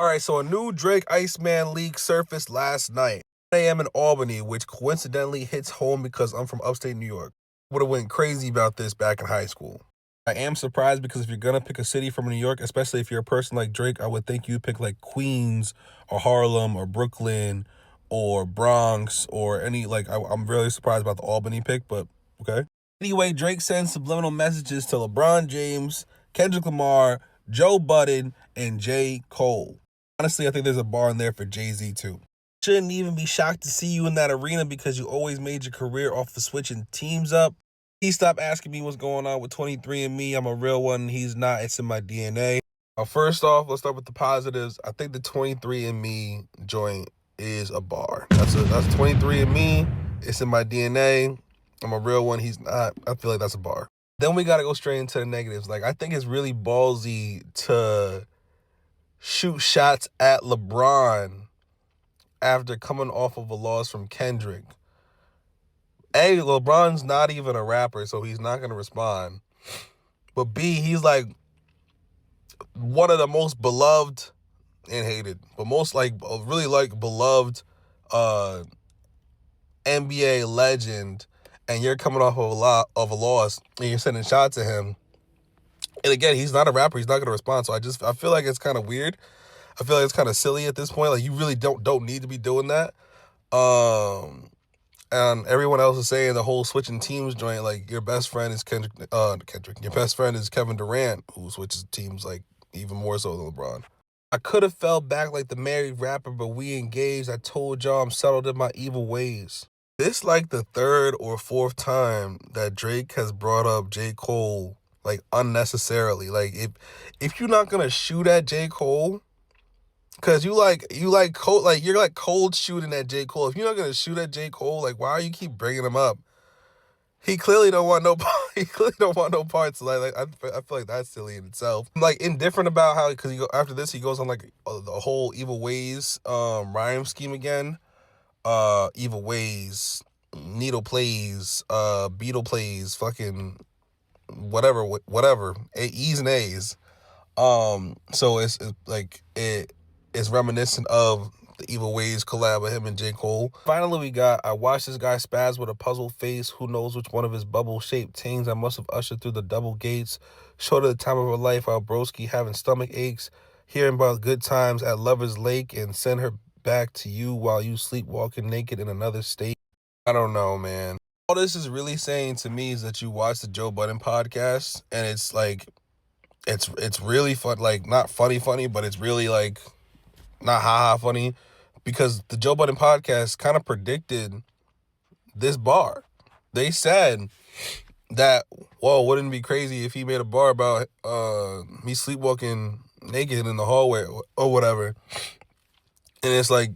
All right, so a new Drake Iceman leak surfaced last night. I am in Albany, which coincidentally hits home because I'm from upstate New York. Would have went crazy about this back in high school. I am surprised because if you're gonna pick a city from New York, especially if you're a person like Drake, I would think you'd pick like Queens or Harlem or Brooklyn or Bronx or any I'm really surprised about the Albany pick, but okay. Anyway, Drake sends subliminal messages to LeBron James, Kendrick Lamar, Joe Budden, and J. Cole. Honestly, I think there's a bar in there for Jay-Z too. Shouldn't even be shocked to see you in that arena because you always made your career off of switching teams up. He stopped asking me what's going on with 23andMe. I'm a real one. He's not. It's in my DNA. First off, let's start with the positives. I think the 23andMe joint is a bar. That's 23andMe. It's in my DNA. I'm a real one. He's not. I feel like that's a bar. Then we got to go straight into the negatives. Like, I think it's really ballsy to shoot shots at LeBron after coming off of a loss from Kendrick. A, LeBron's not even a rapper, so he's not going to respond. But B, he's like one of the most beloved and hated, but most really beloved NBA legend, and you're coming off of a loss and you're sending shots at him. And again, he's not a rapper. He's not going to respond. So I feel like it's kind of weird. I feel like it's kind of silly at this point. Like, you really don't need to be doing that. And everyone else is saying the whole switching teams joint. Like, your best friend is Kendrick. Your best friend is Kevin Durant, who switches teams like even more so than LeBron. I could have fell back like the married rapper, but we engaged. I told y'all I'm settled in my evil ways. This like the third or fourth time that Drake has brought up J. Cole like unnecessarily. Like, if you're not gonna shoot at J. Cole, cause you like cold, like you're like cold shooting at J. Cole. If you're not gonna shoot at J. Cole, like, why do you keep bringing him up? He clearly don't want no. He clearly don't want no parts. Like I feel like that's silly in itself. I'm like indifferent about how, because after this he goes on like the whole Evil Ways rhyme scheme again. Evil Ways, Needle plays, Beetle plays, fucking whatever, E's and A's. So it's reminiscent of the Evil Ways collab with him and J. Cole. Finally, I watched this guy spaz with a puzzle face. Who knows which one of his bubble-shaped tings I must have ushered through the double gates. Short of the time of her life while broski having stomach aches. Hearing about good times at Lover's Lake and send her back to you while you sleepwalking naked in another state. I don't know, man. All this is really saying to me is that you watch the Joe Budden podcast, and it's like, it's really fun, like not funny, but it's really like not haha funny, because the Joe Budden podcast kind of predicted this bar. They said that, whoa, wouldn't it be crazy if he made a bar about me sleepwalking naked in the hallway or whatever. And it's like,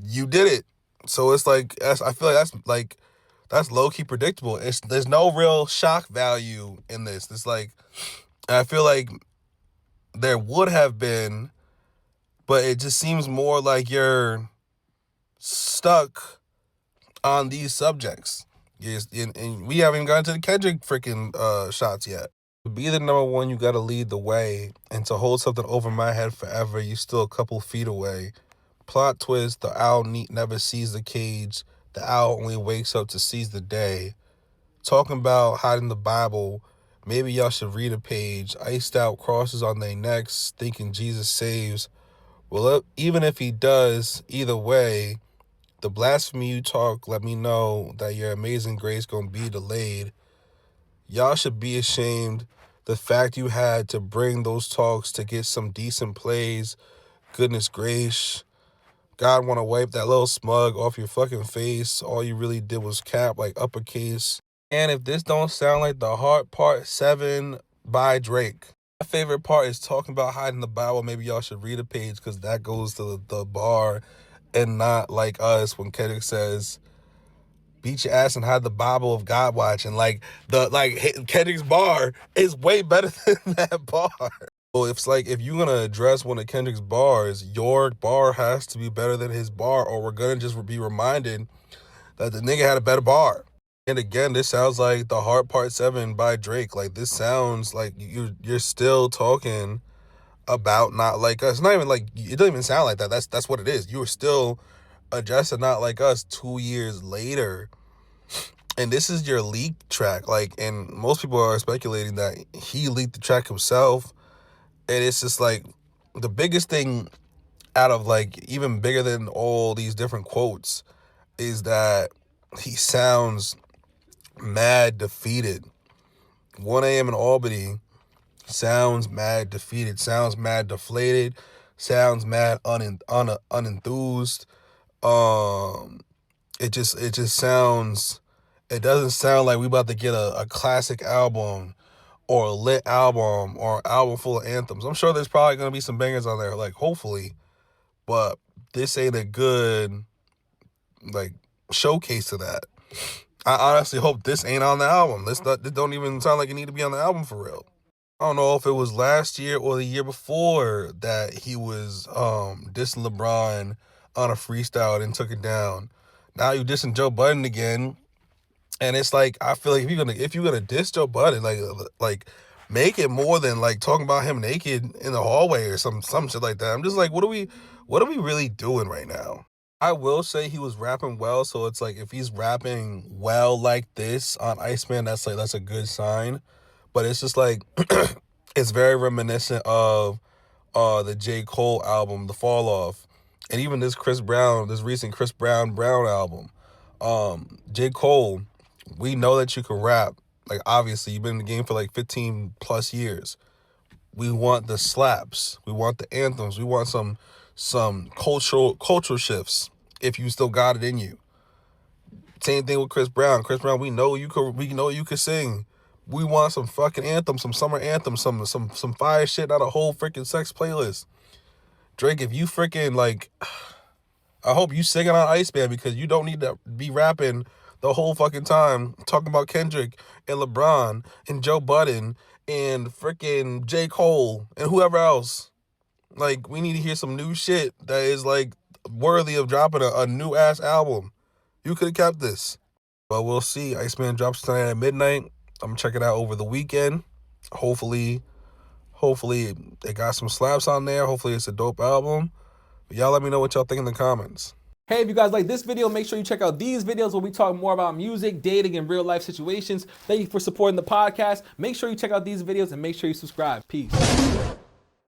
you did it. So it's like, I feel like that's low-key predictable. There's no real shock value in this. It's like, I feel like there would have been, but it just seems more like you're stuck on these subjects. And we haven't even gotten to the Kendrick freaking shots yet. To be the number one, you got to lead the way. And to hold something over my head forever, you still a couple feet away. Plot twist, the owl never sees the cage. The owl only wakes up to seize the day. Talking about hiding the Bible, maybe y'all should read a page. Iced out crosses on their necks, thinking Jesus saves. Well, even if he does, either way, the blasphemy you talk, let me know that your amazing grace gonna be delayed. Y'all should be ashamed. The fact you had to bring those talks to get some decent plays. Goodness gracious. God want to wipe that little smug off your fucking face. All you really did was cap like uppercase. And if this don't sound like the Heart Part 7 by Drake. My favorite part is talking about hiding the Bible. Maybe y'all should read a page, because that goes to the bar, and not like us when Kendrick says, beat your ass and hide the Bible of God watching. Kendrick's bar is way better than that bar. Well, it's like, if you're gonna address one of Kendrick's bars, your bar has to be better than his bar, or we're gonna just be reminded that the nigga had a better bar. And again, this sounds like the Heart Part 7 by Drake. Like, this sounds like you're still talking about Not Like Us. It's not even like, it doesn't even sound like that. That's what it is. You were still adjusted Not Like Us 2 years later, and this is your leaked track. Like, and most people are speculating that he leaked the track himself. And it's just like the biggest thing out of, like, even bigger than all these different quotes, is that he sounds mad defeated. 1 a.m. in Albany sounds mad defeated, sounds mad deflated, sounds mad unenthused. It just sounds, it doesn't sound like we about to get a classic album or a lit album or an album full of anthems. I'm sure there's probably gonna be some bangers on there, like, hopefully, but this ain't a good, like, showcase to that. I honestly hope this ain't on the album. This don't even sound like it need to be on the album for real. I don't know if it was last year or the year before that he was dissing LeBron on a freestyle and took it down. Now you dissing Joe Budden again, and it's like, I feel like if you're gonna diss Joe Budden, like make it more than like talking about him naked in the hallway or some shit like that. I'm just like, what are we really doing right now? I will say he was rapping well, so it's like, if he's rapping well like this on Iceman, that's a good sign. But it's just like it's very reminiscent of the J. Cole album, The Fall Off, and even this recent Chris Brown album. J. Cole, we know that you can rap. Like, obviously, you've been in the game for like 15 plus years. We want the slaps. We want the anthems. We want some cultural shifts if you still got it in you. Same thing with Chris Brown. Chris Brown, we know you could sing. We want some fucking anthems, some summer anthems, some fire shit, not a whole freaking sex playlist. Drake, if you freaking, like, I hope you singing on Iceman, because you don't need to be rapping the whole fucking time talking about Kendrick and LeBron and Joe Budden and freaking J. Cole and whoever else. Like, we need to hear some new shit that is, like, worthy of dropping a new ass album. You could have kept this. But we'll see. Iceman drops tonight at midnight. I'm gonna check it out over the weekend. Hopefully it got some slaps on there. Hopefully it's a dope album. But y'all let me know what y'all think in the comments. Hey, if you guys like this video, make sure you check out these videos where we talk more about music, dating, and real life situations. Thank you for supporting the podcast. Make sure you check out these videos and make sure you subscribe. Peace.